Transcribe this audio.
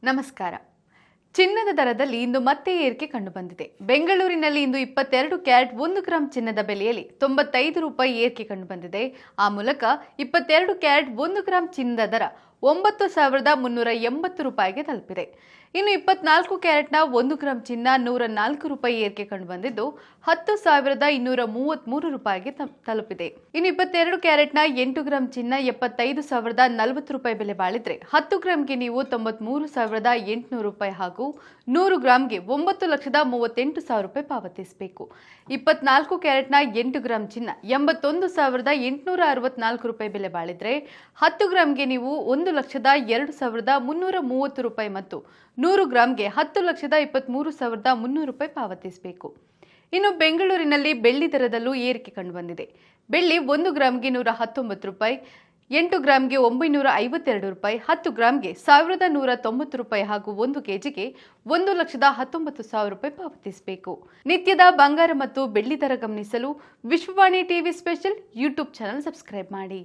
ನಮಸ್ಕಾರ. ಚಿನ್ನದ ದರದಲ್ಲಿ ಇಂದು ಮತ್ತೆ ಏರಿಕೆ ಕಂಡುಬಂದಿದೆ. ಬೆಂಗಳೂರಿನಲ್ಲಿ ಇಂದು 22 ಕ್ಯಾರೆಟ್ 1 ಗ್ರಾಂ ಚಿನ್ನದ ಬೆಲೆಯಲ್ಲಿ 95 ರೂಪಾಯಿ ಏರಿಕೆ ಕಂಡುಬಂದಿದೆ. ಆ ಮೂಲಕ 22 ಕ್ಯಾರೆಟ್ 1 ಗ್ರಾಂ ಚಿನ್ನದ ದರ 9,380 ರೂಪಾಯಿಗೆ ತಲುಪಿದೆ. ಇನ್ನು 24 ಕ್ಯಾರೆಟ್ನ 1 ಗ್ರಾಂ ಚಿನ್ನ 104 ರೂಪಾಯಿ ಏರಿಕೆ ಕಂಡುಬಂದಿದ್ದು 10,233 ರೂಪಾಯಿಗೆ ತಲುಪಿದೆ. ಇನ್ನು 22 ಕ್ಯಾರೆಟ್ನ 8 ಗ್ರಾಂ ಚಿನ್ನ 75,040 ರೂಪಾಯಿ ಬೆಲೆ ಬಾಳಿದ್ರೆ 10 ಗ್ರಾಂಗೆ ನೀವು 93,800 ರೂಪಾಯಿ ಹಾಗೂ 100 ಗ್ರಾಂಗೆ 9,38,000 ರೂಪಾಯಿ ಪಾವತಿಸಬೇಕು. 24 ಕ್ಯಾರೆಟ್ನ 8 ಗ್ರಾಂ ಚಿನ್ನ 81,864 ರೂಪಾಯಿ ಬೆಲೆ ಬಾಳಿದ್ರೆ 10 ಗ್ರಾಂಗೆ ನೀವು 1,02,330 ರೂಪಾಯಿ ಮತ್ತು 100 ಗ್ರಾಂಗೆ 10,23,300 ರೂಪಾಯಿ ಪಾವತಿಸಬೇಕು. ಇನ್ನು ಬೆಂಗಳೂರಿನಲ್ಲಿ ಬೆಳ್ಳಿ ದರದಲ್ಲೂ ಏರಿಕೆ ಕಂಡುಬಂದಿದೆ. ಬೆಳ್ಳಿ 1 ಗ್ರಾಂಗೆ 119 ರೂಪಾಯಿ, 8 ಗ್ರಾಂಗೆ 952 ರೂಪಾಯಿ, 10 ಗ್ರಾಂಗೆ 1,190 ರೂಪಾಯಿ ಹಾಗೂ 1 ಕೆಜಿಗೆ 1,19,000 ರೂಪಾಯಿ ಪಾವತಿಸಬೇಕು. ನಿತ್ಯದ ಬಂಗಾರ ಮತ್ತು ಬೆಳ್ಳಿ ದರ ಗಮನಿಸಲು Vishwavani TV special YouTube channel subscribe ಮಾಡಿ.